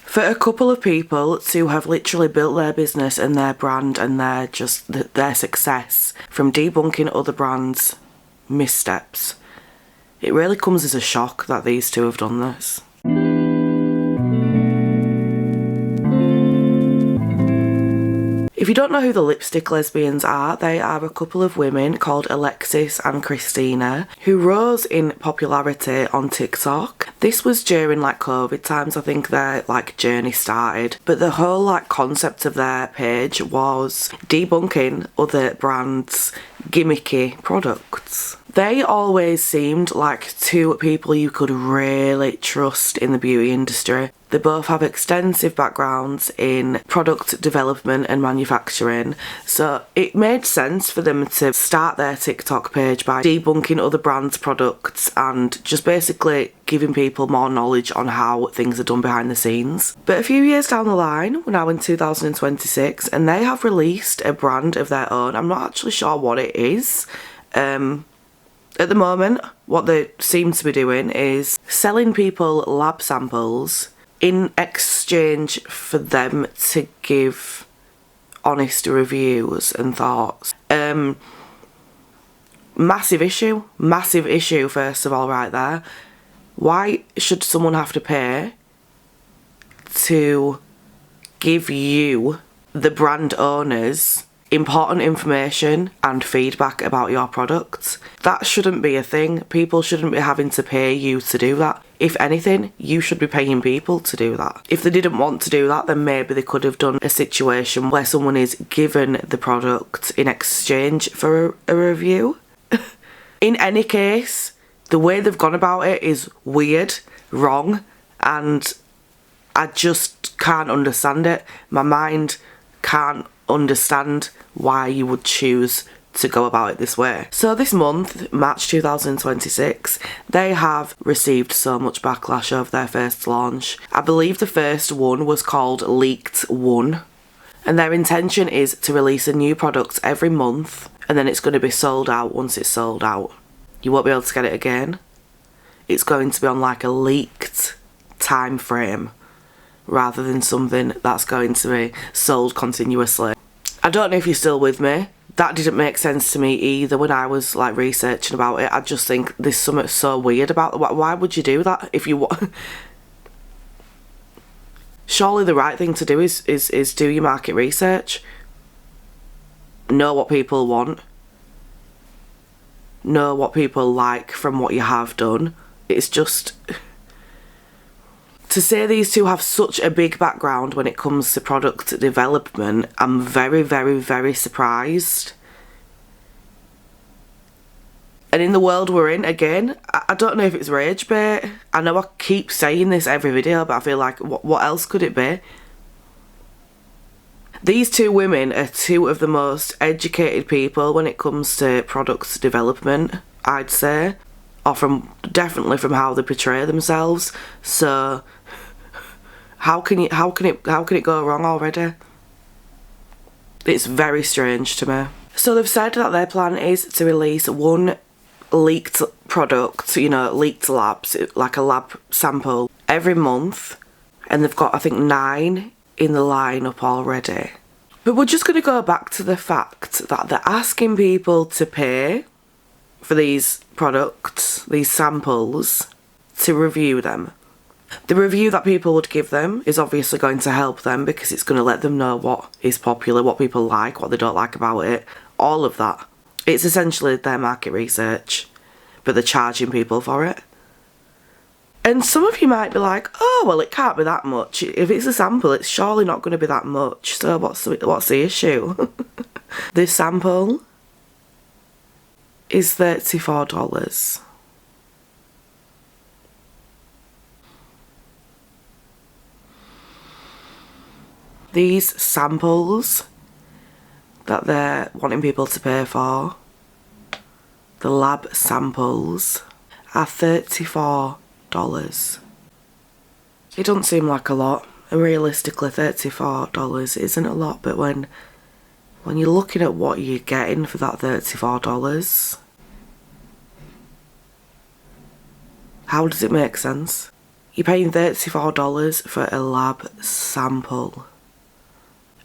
For a couple of people to have literally built their business and their brand and their success from debunking other brands' missteps, it really comes as a shock that these two have done this. If you don't know who the Lipstick Lesbians are, they are a couple of women called Alexis and Christina who rose in popularity on TikTok. This was during like COVID times, I think their like journey started. But the whole like concept of their page was debunking other brands' gimmicky products. They always seemed like two people you could really trust in the beauty industry. They both have extensive backgrounds in product development and manufacturing, so it made sense for them to start their TikTok page by debunking other brands' products and just basically giving people more knowledge on how things are done behind the scenes. But a few years down the line, we're now in 2026, and they have released a brand of their own. I'm not actually sure what it is. At the moment, what they seem to be doing is selling people lab samples in exchange for them to give honest reviews and thoughts. Massive issue first of all right there. Why should someone have to pay to give you, the brand owners, important information and feedback about your products? That shouldn't be a thing. People shouldn't be having to pay you to do that. If anything, you should be paying people to do that. If they didn't want to do that, then maybe they could have done a situation where someone is given the product in exchange for a review. In any case, the way they've gone about it is weird, wrong, and I just can't understand it. My mind can't understand why you would choose to go about it this way. So this month, March 2026, they have received so much backlash over their first launch. I believe the first one was called Leaked One, and their intention is to release a new product every month, and then it's going to be sold out once it's sold out. You won't be able to get it again. It's going to be on like a leaked time frame rather than something that's going to be sold continuously. I don't know if you're still with me. That didn't make sense to me either when I was like researching about it. I just think there's something so weird about it. Why would you do that if you want? Surely the right thing to do is do your market research. Know what people want. Know what people like from what you have done. It's just... To say these two have such a big background when it comes to product development, I'm very, very, very surprised. And in the world we're in, again, I don't know if it's rage bait. I know I keep saying this every video, but I feel like, what else could it be? These two women are two of the most educated people when it comes to product development, I'd say. Or definitely from how they portray themselves. So how can it go wrong already? It's very strange to me. So they've said that their plan is to release one leaked product, you know, leaked labs, like a lab sample, every month, and they've got I think 9 in the lineup already. But we're just going to go back to the fact that they're asking people to pay for these products, these samples, to review them. The review that people would give them is obviously going to help them because it's going to let them know what is popular, what people like, what they don't like about it, all of that. It's essentially their market research, but they're charging people for it. And some of you might be like, oh, well, it can't be that much. If it's a sample, it's surely not going to be that much. So what's the issue? This sample is $34. These samples that they're wanting people to pay for, the lab samples, are $34. It doesn't seem like a lot, and realistically $34 isn't a lot, but when you're looking at what you're getting for that $34, how does it make sense? You're paying $34 for a lab sample.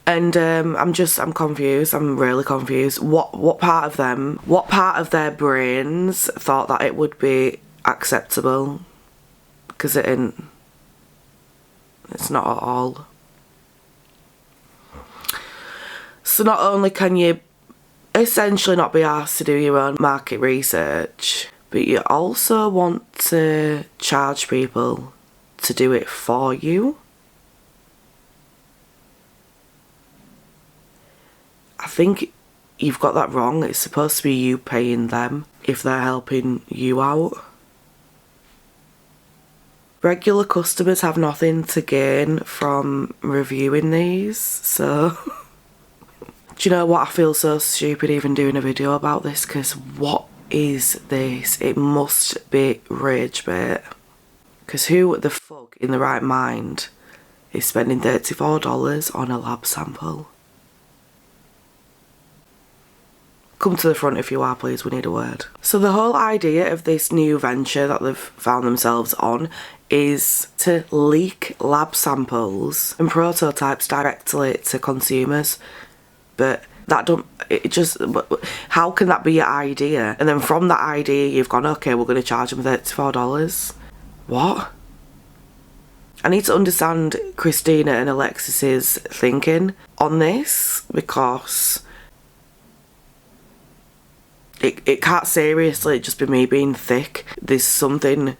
And I'm confused. I'm really confused. What part of their brains thought that it would be acceptable? Because it isn't. It's not at all. So not only can you essentially not be asked to do your own market research, but you also want to charge people to do it for you. I think you've got that wrong. It's supposed to be you paying them if they're helping you out. Regular customers have nothing to gain from reviewing these, so... Do you know what? I feel so stupid even doing a video about this, because what is this? It must be rage bait. Because who the fuck in the right mind is spending $34 on a lab sample? Come to the front if you are, please, we need a word. So the whole idea of this new venture that they've found themselves on is to leak lab samples and prototypes directly to consumers. But that don't, it just, how can that be your idea? And then from that idea you've gone, okay, we're going to charge them $34. What? I need to understand Christina and Alexis's thinking on this, because it can't seriously just be me being thick. There's something...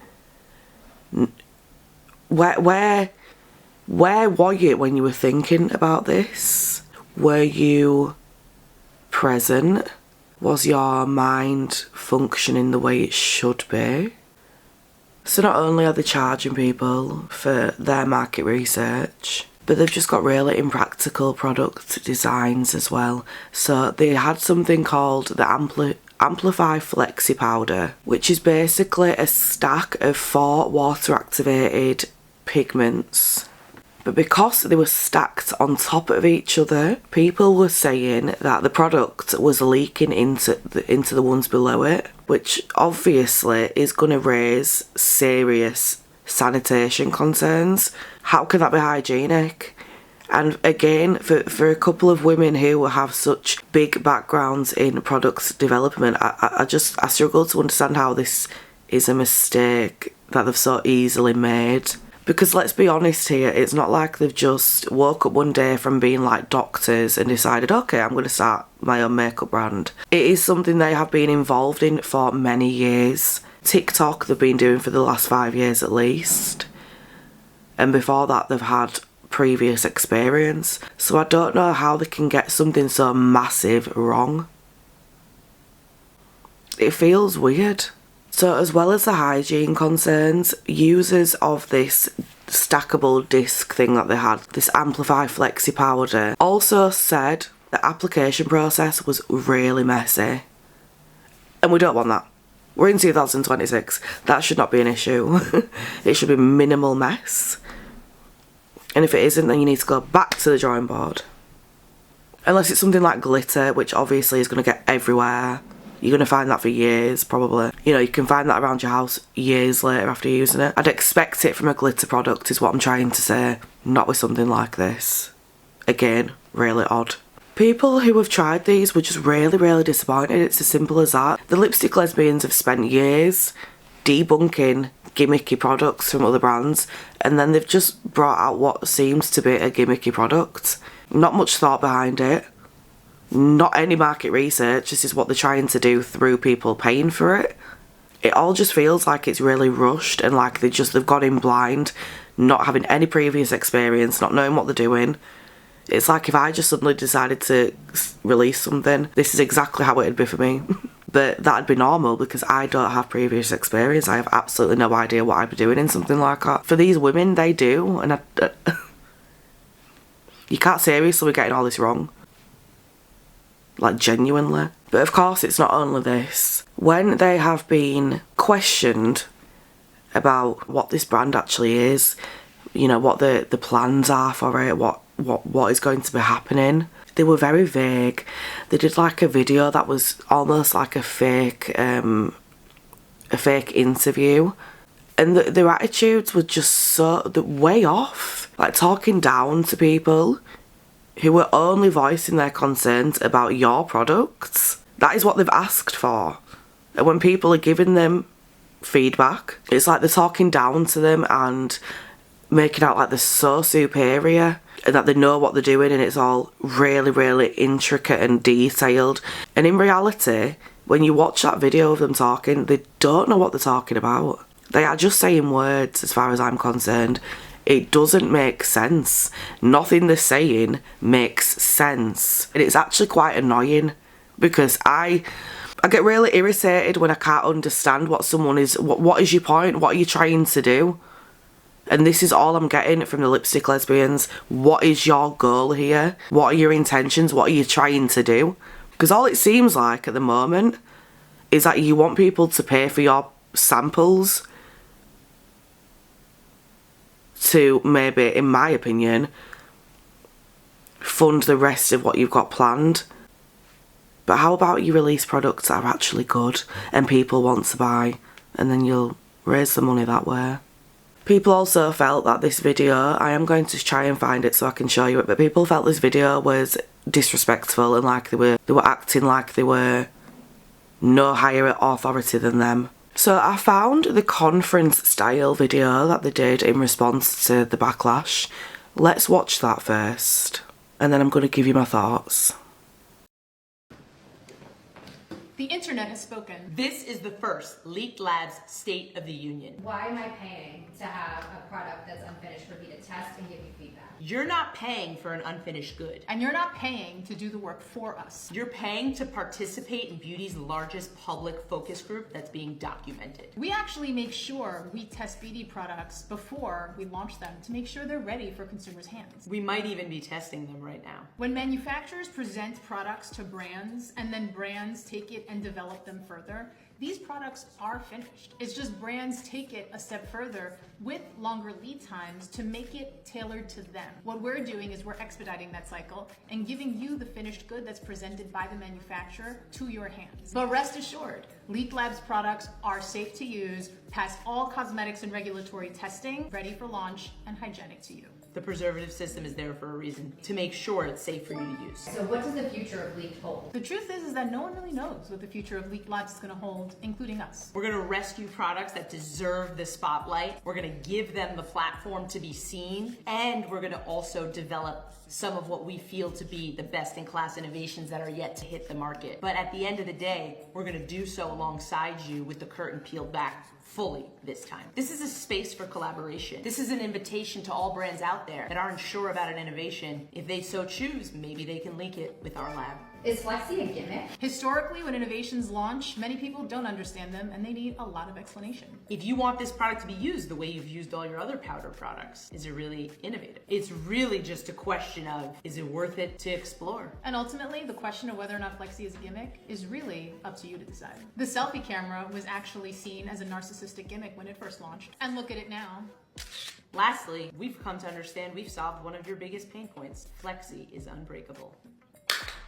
Where were you when you were thinking about this? Were you present? Was your mind functioning the way it should be? So not only are they charging people for their market research, but they've just got really impractical product designs as well. So they had something called the Amplify Flexi Powder, which is basically a stack of 4 water-activated pigments. But because they were stacked on top of each other, people were saying that the product was leaking into the ones below it, which obviously is going to raise serious sanitation concerns. How can that be hygienic? And again, for a couple of women who have such big backgrounds in product development, I struggle to understand how this is a mistake that they've so easily made. Because let's be honest here, it's not like they've just woke up one day from being like doctors and decided, okay, I'm going to start my own makeup brand. It is something they have been involved in for many years. TikTok they've been doing for the last 5 years at least. And before that they've had previous experience. So I don't know how they can get something so massive wrong. It feels weird. So as well as the hygiene concerns, users of this stackable disc thing that they had, this Amplify Flexi Powder, also said the application process was really messy. And we don't want that. We're in 2026. That should not be an issue. It should be minimal mess. And if it isn't, then you need to go back to the drawing board. Unless it's something like glitter, which obviously is going to get everywhere. You're going to find that for years, probably. You know, you can find that around your house years later after using it. I'd expect it from a glitter product is what I'm trying to say. Not with something like this. Again, really odd. People who have tried these were just really, really disappointed. It's as simple as that. The Lipstick Lesbians have spent years debunking gimmicky products from other brands, and then they've just brought out what seems to be a gimmicky product. Not much thought behind it. Not any market research. This is what they're trying to do through people paying for it. It all just feels like it's really rushed and like they've gone in blind, not having any previous experience, not knowing what they're doing. It's like if I just suddenly decided to release something, this is exactly how it'd be for me. But that'd be normal because I don't have previous experience. I have absolutely no idea what I'd be doing in something like that. For these women, they do, and you can't seriously be getting all this wrong. Like, genuinely. But of course it's not only this. When they have been questioned about what this brand actually is, you know, what the plans are for it, what is going to be happening, they were very vague. They did like a video that was almost like a fake interview, And their attitudes were just way off. Like talking down to people who were only voicing their concerns about your products. That is what they've asked for. And when people are giving them feedback, it's like they're talking down to them and making out like they're so superior and that they know what they're doing, and it's all really, really intricate and detailed. And in reality, when you watch that video of them talking, they don't know what they're talking about. They are just saying words as far as I'm concerned. It doesn't make sense. Nothing they're saying makes sense. And it's actually quite annoying because I get really irritated when I can't understand what someone is. What is your point? What are you trying to do? And this is all I'm getting from the Lipstick Lesbians. What is your goal here? What are your intentions? What are you trying to do? Because all it seems like at the moment is that you want people to pay for your samples to maybe, in my opinion, fund the rest of what you've got planned. But how about you release products that are actually good and people want to buy, and then you'll raise the money that way. People also felt that this video, I am going to try and find it so I can show you it, but people felt this video was disrespectful and like they were acting like they were no higher authority than them. So I found the conference style video that they did in response to the backlash. Let's watch that first, and then I'm going to give you my thoughts. The internet has spoken. This is the first Leaked Labs State of the Union. Why am I paying to have a product that's unfinished for me to test and give you feedback? You're not paying for an unfinished good. And you're not paying to do the work for us. You're paying to participate in beauty's largest public focus group that's being documented. We actually make sure we test BD products before we launch them to make sure they're ready for consumers' hands. We might even be testing them right now. When manufacturers present products to brands and then brands take it and develop them further, these products are finished. It's just brands take it a step further with longer lead times to make it tailored to them. What we're doing is we're expediting that cycle and giving you the finished good that's presented by the manufacturer to your hands. But rest assured, Leaked Labs products are safe to use, pass all cosmetics and regulatory testing, ready for launch, and hygienic to you. The preservative system is there for a reason, to make sure it's safe for you to use. So what does the future of Leaked hold? The truth is that no one really knows what the future of Leaked Labs is going to hold, including us. We're going to rescue products that deserve the spotlight. We're going to give them the platform to be seen. And we're going to also develop some of what we feel to be the best-in-class innovations that are yet to hit the market. But at the end of the day, we're going to do so alongside you with the curtain peeled back fully this time. This is a space for collaboration. This is an invitation to all brands out there that aren't sure about an innovation. If they so choose, maybe they can leak it with our lab. Is Flexi a gimmick? Historically, when innovations launch, many people don't understand them and they need a lot of explanation. If you want this product to be used the way you've used all your other powder products, is it really innovative? It's really just a question of, is it worth it to explore? And ultimately, the question of whether or not Flexi is a gimmick is really up to you to decide. The selfie camera was actually seen as a narcissistic gimmick when it first launched. And look at it now. Lastly, we've come to understand we've solved one of your biggest pain points. Flexi is unbreakable.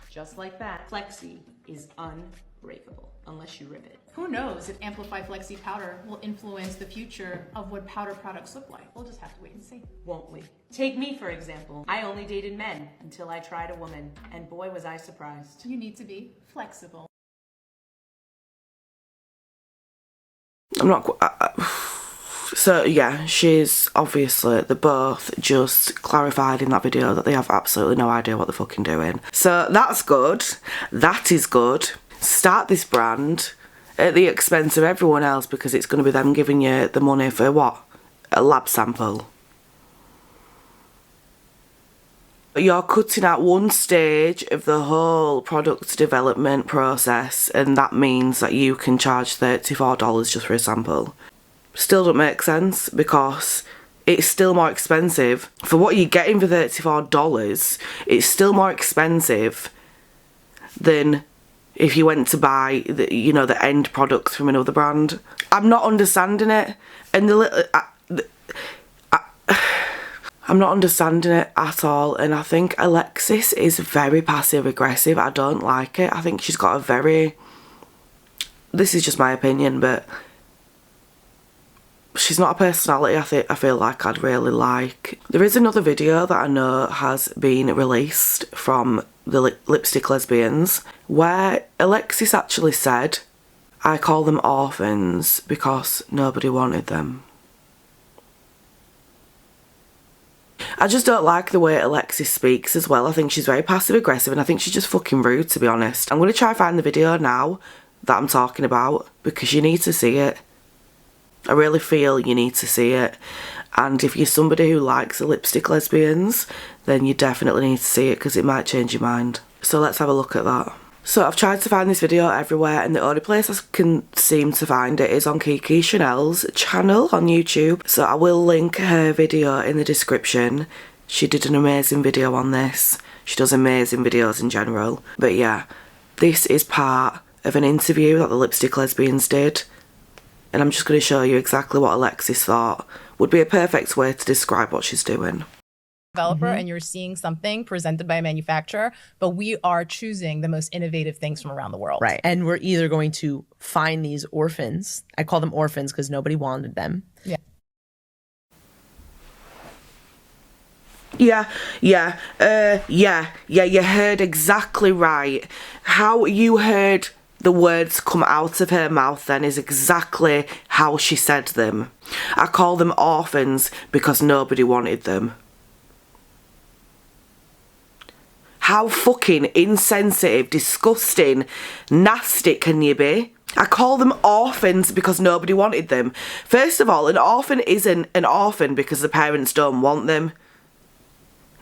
Just like that, Flexi is unbreakable, unless you rip it. Who knows if Amplified Flexi powder will influence the future of what powder products look like. We'll just have to wait and see. Won't we? Take me, for example. I only dated men until I tried a woman, and boy was I surprised. You need to be flexible. I'm not so yeah, she's obviously, they both just clarified in that video that they have absolutely no idea what they're fucking doing. So that's good. That is good. Start this brand at the expense of everyone else because it's going to be them giving you the money for what? A lab sample. You're cutting out one stage of the whole product development process, and that means that you can charge $34 just for a sample. Still don't make sense because it's still more expensive. For what you're getting for $34, it's still more expensive than if you went to buy the, you know, the end product from another brand. I'm not understanding it. And I'm not understanding it at all, and I think Alexis is very passive-aggressive. I don't like it. I think she's got a very... This is just my opinion, but she's not a personality I feel like I'd really like. There is another video that I know has been released from the Lipstick Lesbians where Alexis actually said, "I call them orphans because nobody wanted them." I just don't like the way Alexis speaks as well. I think she's very passive aggressive and I think she's just fucking rude, to be honest. I'm going to try and find the video now that I'm talking about because you need to see it. I really feel you need to see it. And if you're somebody who likes the Lipstick Lesbians, then you definitely need to see it because it might change your mind. So let's have a look at that. So I've tried to find this video everywhere and the only place I can seem to find it is on Kiki Chanel's channel on YouTube. So I will link her video in the description. She did an amazing video on this. She does amazing videos in general. But yeah, this is part of an interview that the Lipstick Lesbians did. And I'm just going to show you exactly what Alexis thought would be a perfect way to describe what she's doing. Developer and you're seeing something presented by a manufacturer, but we are choosing the most innovative things from around the world. Right. And we're either going to find these orphans. I call them orphans because nobody wanted them. Yeah. Yeah, you heard exactly right. How you heard the words come out of her mouth then is exactly how she said them. I call them orphans because nobody wanted them. How fucking insensitive, disgusting, nasty can you be? I call them orphans because nobody wanted them. First of all, an orphan isn't an orphan because the parents don't want them.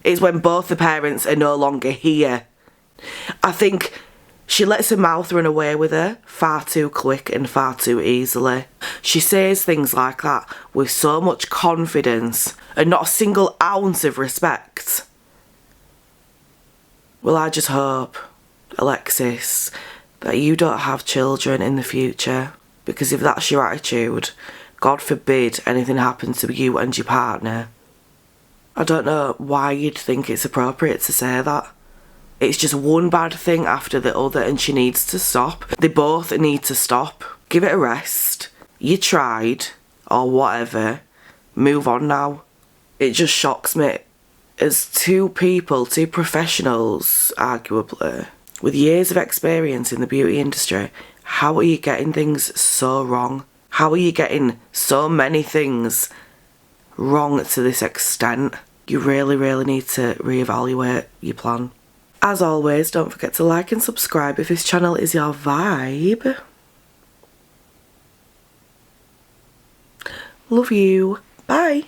It's when both the parents are no longer here. I think she lets her mouth run away with her far too quick and far too easily. She says things like that with so much confidence and not a single ounce of respect. Well, I just hope, Alexis, that you don't have children in the future, because if that's your attitude, God forbid anything happens to you and your partner. I don't know why you'd think it's appropriate to say that. It's just one bad thing after the other and she needs to stop. They both need to stop. Give it a rest. You tried, or whatever. Move on now. It just shocks me. As two people, two professionals, arguably, with years of experience in the beauty industry, how are you getting things so wrong? How are you getting so many things wrong to this extent? You really, really need to reevaluate your plan. As always, don't forget to like and subscribe if this channel is your vibe. Love you. Bye.